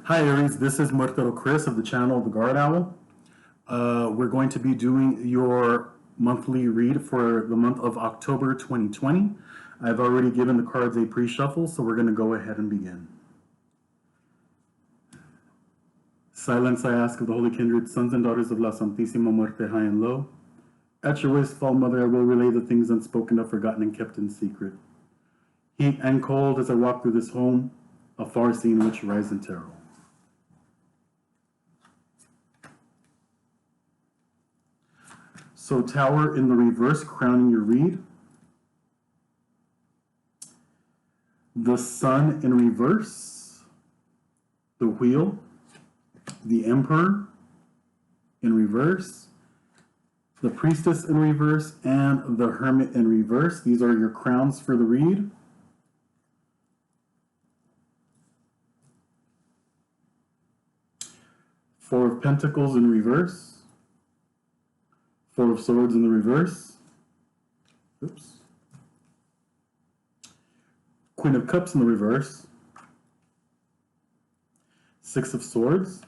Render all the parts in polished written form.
Hi Aries, this is Muertero Chris of the channel The Guard Owl. We're going to be doing your monthly read for the month of October 2020. I've already given the cards a pre-shuffle, so we're going to go ahead and begin. Silence I ask of the Holy Kindred, sons and daughters of La Santísima Muerte, high and low. At your wasteful mother, I will relay the things unspoken of, forgotten, and kept in secret. Heat and cold as I walk through this home, a far scene which rise in terror. So Tower in the reverse, crowning your read. The Sun in reverse. The Wheel. The Emperor in reverse. The Priestess in reverse and the Hermit in reverse. These are your crowns for the read. Four of Pentacles in reverse. Four of Swords in the reverse. Oops. Queen of Cups in the reverse. Six of Swords.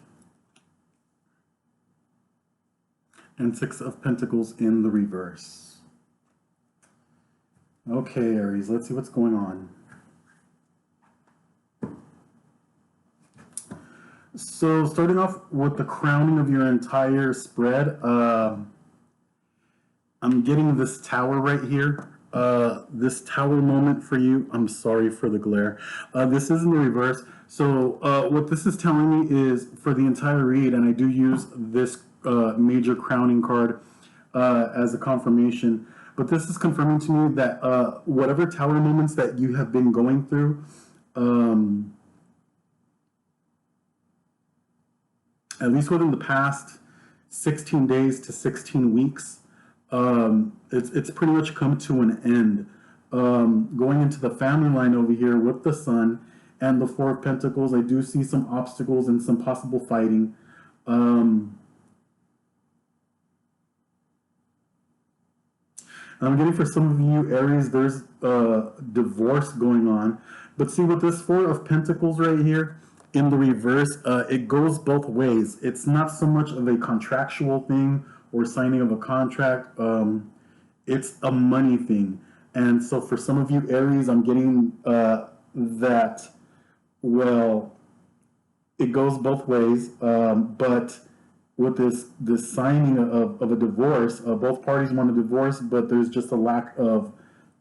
And Six of Pentacles in the reverse. Okay, Aries, let's see what's going on. So starting off with the crowning of your entire spread, I'm getting this tower right here. This tower moment for you. I'm sorry for the glare. This is in the reverse. So what this is telling me is for the entire read, and I do use this major crowning card as a confirmation, but this is confirming to me that whatever tower moments that you have been going through, at least within the past 16 days to 16 weeks, it's pretty much come to an end. Going into the family line over here with the Sun and the Four of Pentacles, I do see some obstacles and some possible fighting. I'm getting for some of you, Aries, there's divorce going on. But see, with this Four of Pentacles right here, in the reverse, it goes both ways. It's not so much of a contractual thing or signing of a contract. It's a money thing. And so for some of you, Aries, I'm getting that, well, it goes both ways. But with this signing of a divorce, both parties want a divorce, but there's just a lack of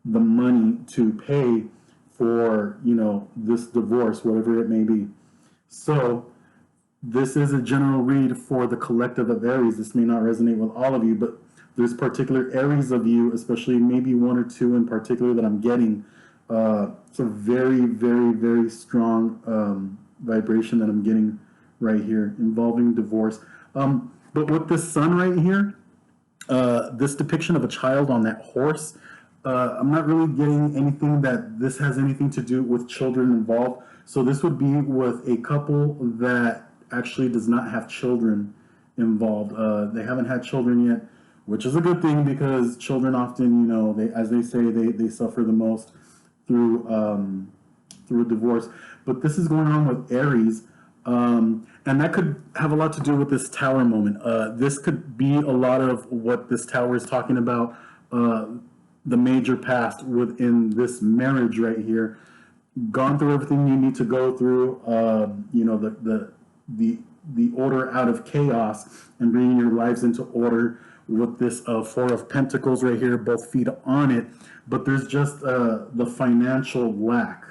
the money to pay for, you know, this divorce, whatever it may be. So this is a general read for the collective of Aries. This may not resonate with all of you, but there's particular Aries of you, especially maybe one or two in particular that I'm getting. It's a very, very, very strong vibration that I'm getting right here involving divorce. But with this Sun right here, this depiction of a child on that horse, I'm not really getting anything that this has anything to do with children involved. So this would be with a couple that actually does not have children involved. They haven't had children yet, which is a good thing because children often, you know, as they say, they suffer the most through a divorce. But this is going on with Aries, and that could have a lot to do with this tower moment. This could be a lot of what this tower is talking about, the major past within this marriage right here. Gone through everything you need to go through, you know, the order out of chaos and bringing your lives into order with this Four of Pentacles right here, both feet on it. But there's just the financial lack.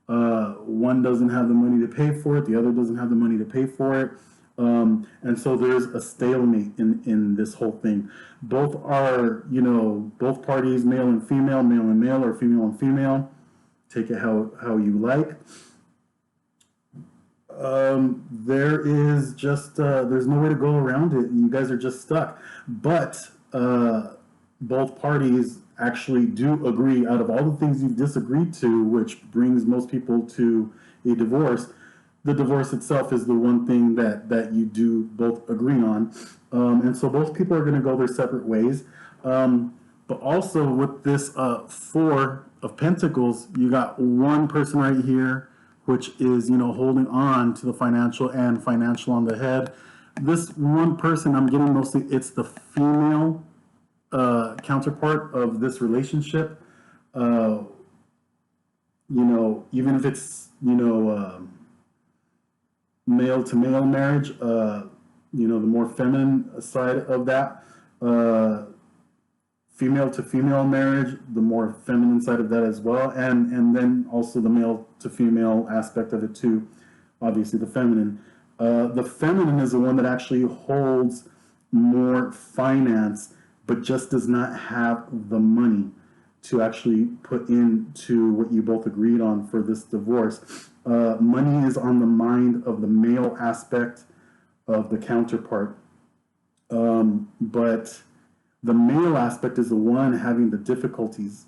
One doesn't have the money to pay for it, the other doesn't have the money to pay for it. And so there's a stalemate in this whole thing. Both are, you know, both parties, male and male, or female and female. Take it how you like. There is just, there's no way to go around it. You guys are just stuck. But both parties actually do agree, out of all the things you've disagreed to, which brings most people to a divorce, the divorce itself is the one thing that you do both agree on. And so both people are going to go their separate ways. But also with this Four of Pentacles, you got one person right here which is, you know, holding on to the financial and financial on the head. This one person I'm getting mostly, it's the female counterpart of this relationship. You know, even if it's, you know, male to male marriage, you know, the more feminine side of that, female to female marriage, the more feminine side of that as well, and then also the male to female aspect of it too, obviously the feminine. The feminine is the one that actually holds more finance, but just does not have the money to actually put into what you both agreed on for this divorce. Money is on the mind of the male aspect of the counterpart. But the male aspect is the one having the difficulties.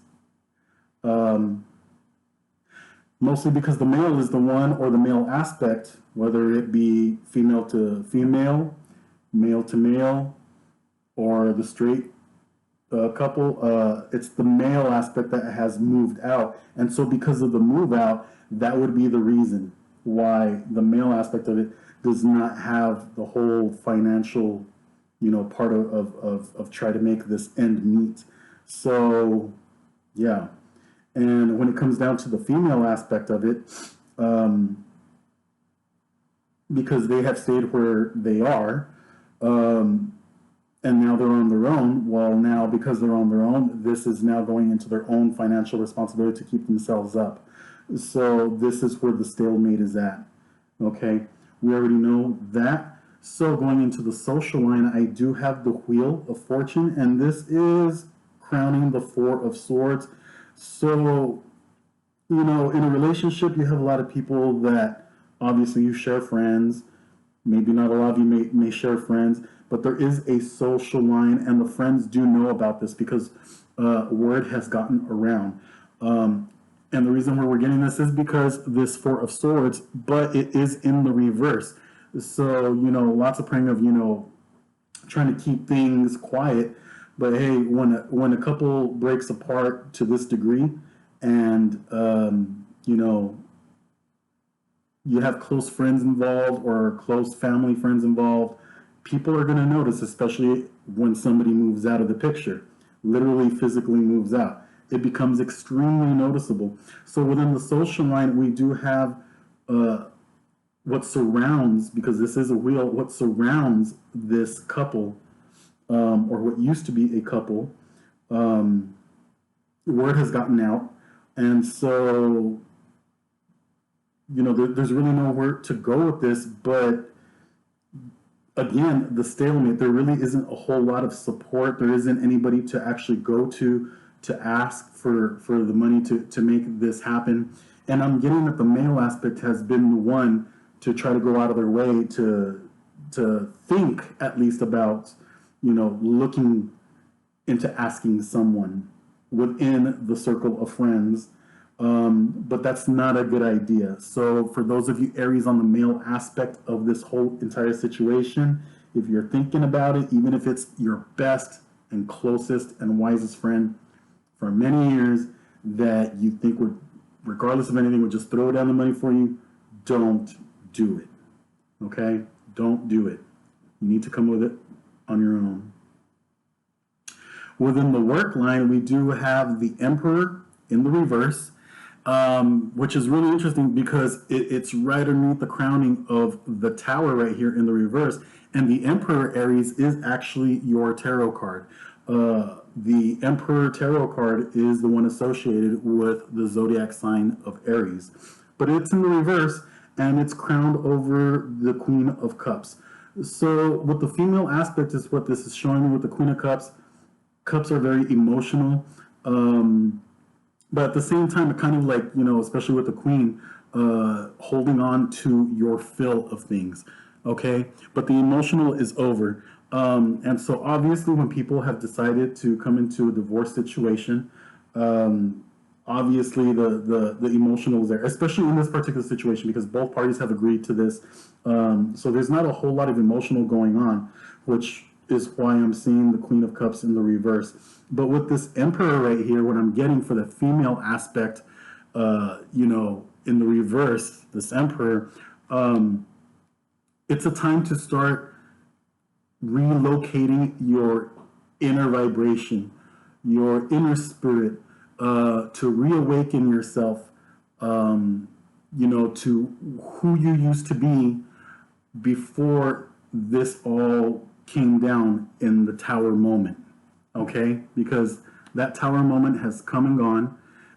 Mostly because the male is the one, or the male aspect, whether it be female to female, male to male, or the straight couple, it's the male aspect that has moved out. And so because of the move out, that would be the reason why the male aspect of it does not have the whole financial, you know, part of try to make this end meet. So, yeah. And when it comes down to the female aspect of it, because they have stayed where they are, and now they're on their own, well, now because they're on their own, this is now going into their own financial responsibility to keep themselves up. So this is where the stalemate is at. Okay, we already know that. So going into the social line, I do have the Wheel of Fortune, and this is crowning the Four of Swords. So, you know, in a relationship, you have a lot of people that obviously you share friends. Maybe not a lot of you may share friends, but there is a social line, and the friends do know about this because word has gotten around. And the reason why we're getting this is because this Four of Swords, but it is in the reverse. So, you know, lots of praying of, you know, trying to keep things quiet. But hey, when a couple breaks apart to this degree, and you know, you have close friends involved or close family friends involved, people are going to notice, especially when somebody moves out of the picture, literally physically moves out. It becomes extremely noticeable. So within the social line, we do have what surrounds, because this is a wheel, what surrounds this couple, or what used to be a couple. Word has gotten out, and so, you know, there's really nowhere to go with this. But again, the stalemate, there really isn't a whole lot of support. There isn't anybody to actually go to ask for the money to make this happen. And I'm getting that the male aspect has been the one to try to go out of their way to think at least about, you know, looking into asking someone within the circle of friends. But that's not a good idea. So for those of you Aries on the male aspect of this whole entire situation, if you're thinking about it, even if it's your best and closest and wisest friend for many years that you think would, regardless of anything, would just throw down the money for you, don't do it. Okay? Don't do it. You need to come with it on your own. Within the work line, we do have the Emperor in the reverse, which is really interesting because it's right underneath the crowning of the Tower right here in the reverse. And the Emperor, Aries, is actually your tarot card. The Emperor tarot card is the one associated with the zodiac sign of Aries. But it's in the reverse, and it's crowned over the Queen of Cups. So with the female aspect is what this is showing me with the Queen of Cups. Cups are very emotional. But at the same time, it kind of like, you know, especially with the Queen, holding on to your fill of things, okay? But the emotional is over. And so obviously when people have decided to come into a divorce situation, obviously the emotional is there, especially in this particular situation because both parties have agreed to this. So there's not a whole lot of emotional going on, which is why I'm seeing the Queen of Cups in the reverse. But with this Emperor right here, what I'm getting for the female aspect, you know, in the reverse, this Emperor, it's a time to start relocating your inner vibration, your inner spirit, to reawaken yourself, to who you used to be before this all came down in the tower moment. Okay? Because that tower moment has come and gone,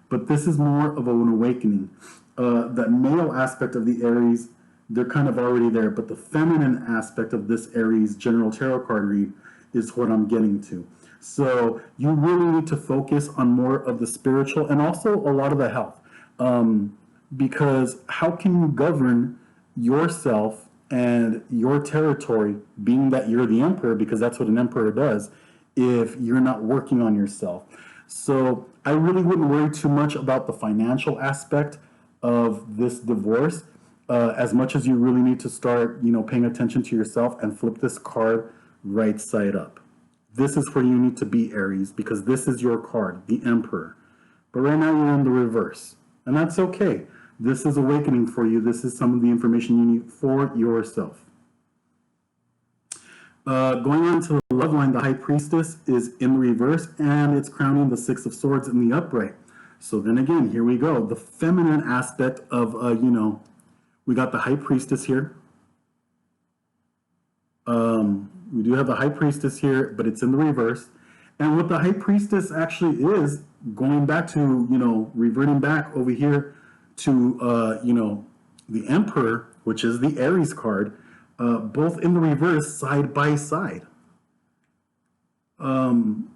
but this is more of an awakening. That male aspect of the Aries, they're kind of already there, but the feminine aspect of this Aries general tarot card read is what I'm getting to. So you really need to focus on more of the spiritual and also a lot of the health. Because how can you govern yourself and your territory, being that you're the emperor, because that's what an emperor does, if you're not working on yourself? So I really wouldn't worry too much about the financial aspect of this divorce, as much as you really need to start, paying attention to yourself and flip this card right side up. This is where you need to be, Aries, because this is your card, the Emperor. But right now you're in the reverse, and that's okay. This is awakening for you. This is some of the information you need for yourself. Going on to the love line, the High Priestess is in the reverse, and it's crowning the Six of Swords in the upright. So then again, here we go. The feminine aspect of, we got the High Priestess here. We do have the High Priestess here, but it's in the reverse. And what the High Priestess actually is, going back to, reverting back over here to, the Emperor, which is the Aries card, both in the reverse, side by side. You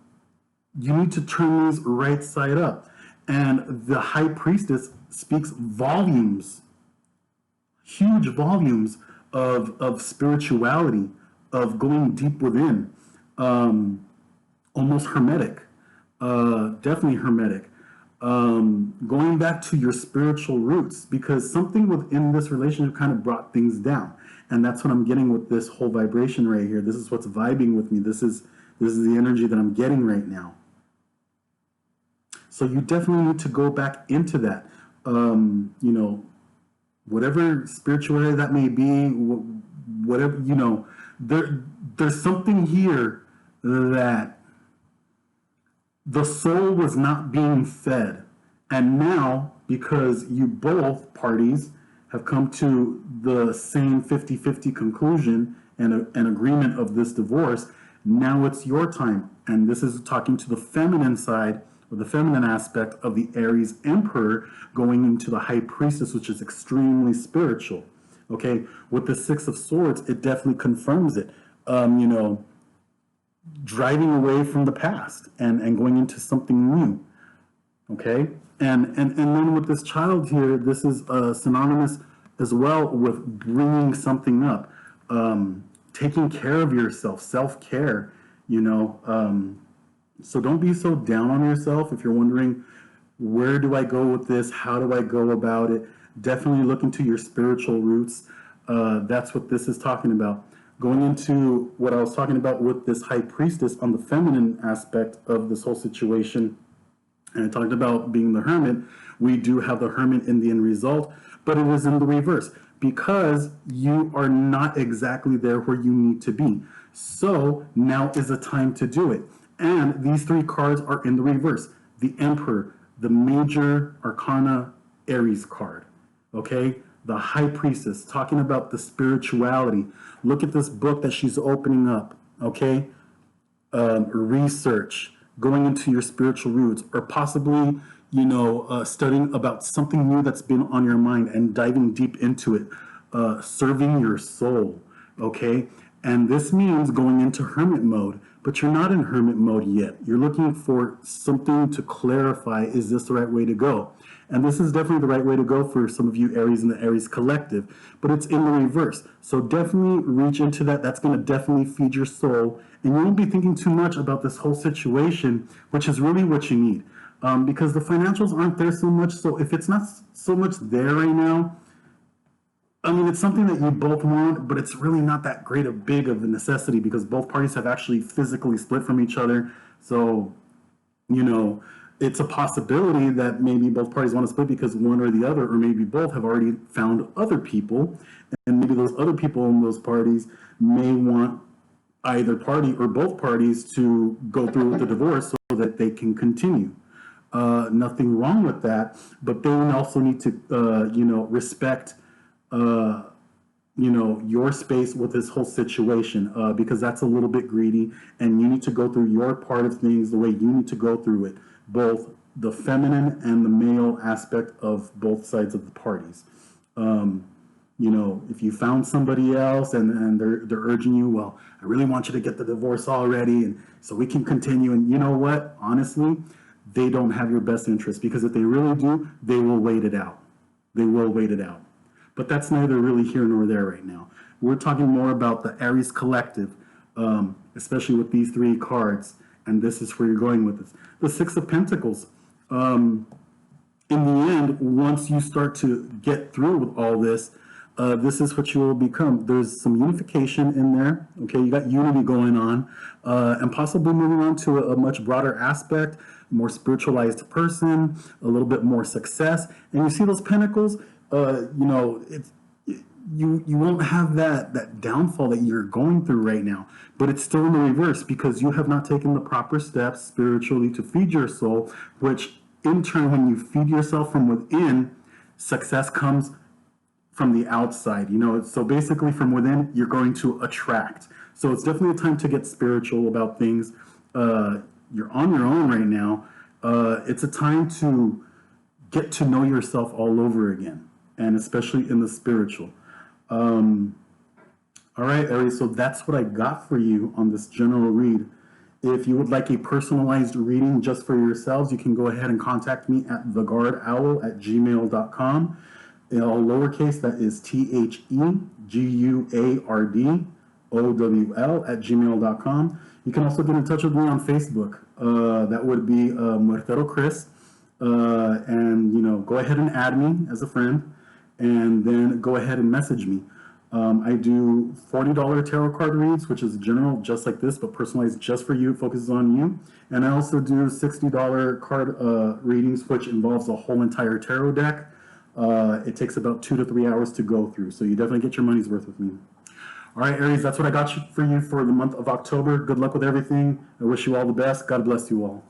need to turn these right side up. And the High Priestess speaks volumes, huge volumes of spirituality, of going deep within, almost hermetic, definitely hermetic. Going back to your spiritual roots, because something within this relationship kind of brought things down. And that's what I'm getting with this whole vibration right here. This is what's vibing with me. This is the energy that I'm getting right now. So you definitely need to go back into that. Whatever spirituality that may be, whatever, there's something here that the soul was not being fed. And now, because you both parties have come to the same 50-50 conclusion and an agreement of this divorce, now it's your time. And this is talking to the feminine side, or the feminine aspect of the Aries Emperor going into the High Priestess, which is extremely spiritual. Okay, with the Six of Swords, it definitely confirms it. Driving away from the past and going into something new. Okay, and then with this child here, this is synonymous as well with bringing something up, taking care of yourself, self-care. So don't be so down on yourself. If you're wondering, where do I go with this? How do I go about it? Definitely look into your spiritual roots. That's what this is talking about. Going into what I was talking about with this High Priestess on the feminine aspect of this whole situation, and I talked about being the Hermit, we do have the Hermit in the end result, but it is in the reverse because you are not exactly there where you need to be. So now is the time to do it. And these three cards are in the reverse. The Emperor, the Major Arcana Aries card, okay? The High Priestess, talking about the spirituality. Look at this book that she's opening up, okay? Research, going into your spiritual roots, or possibly, studying about something new that's been on your mind and diving deep into it, serving your soul, okay? And this means going into hermit mode, but you're not in hermit mode yet. You're looking for something to clarify, is this the right way to go? And this is definitely the right way to go for some of you Aries in the Aries collective, but it's in the reverse. So definitely reach into that. That's going to definitely feed your soul. And you won't be thinking too much about this whole situation, which is really what you need. Because the financials aren't there so much. So if it's not so much there right now, I mean, it's something that you both want, but it's really not that big of a necessity because both parties have actually physically split from each other. So, it's a possibility that maybe both parties want to split because one or the other, or maybe both, have already found other people, and maybe those other people in those parties may want either party or both parties to go through with the divorce so that they can continue. Nothing wrong with that, but they also need to, respect, your space with this whole situation, because that's a little bit greedy, and you need to go through your part of things the way you need to go through it, both the feminine and the male aspect of both sides of the parties. If you found somebody else and they're urging you, well, I really want you to get the divorce already, and so we can continue. And you know what? Honestly, they don't have your best interest, because if they really do, they will wait it out. They will wait it out. But that's neither really here nor there right now. We're talking more about the Aries collective, especially with these three cards, and this is where you're going with this. The Six of Pentacles. In the end, once you start to get through with all this, this is what you will become. There's some unification in there. Okay, you got unity going on, and possibly moving on to a much broader aspect, more spiritualized person, a little bit more success. And you see those pentacles, it's you won't have that downfall that you're going through right now, but it's still in the reverse because you have not taken the proper steps spiritually to feed your soul, which in turn, when you feed yourself from within, success comes from the outside. So basically from within, you're going to attract. So it's definitely a time to get spiritual about things. You're on your own right now. It's a time to get to know yourself all over again, and especially in the spiritual. All right, Aries, so that's what I got for you on this general read. If you would like a personalized reading just for yourselves, you can go ahead and contact me at theguardowl@gmail.com. In all lowercase, that is theguardowl@gmail.com. You can also get in touch with me on Facebook. That would be Muertero Chris. And go ahead and add me as a friend, and then go ahead and message me. I do $40 tarot card reads, which is general, just like this, but personalized just for you. It focuses on you. And I also do $60 card readings, which involves a whole entire tarot deck. It takes about 2 to 3 hours to go through, so you definitely get your money's worth with me. All right, Aries, that's what I got for you for the month of October. Good luck with everything. I wish you all the best. God bless you all.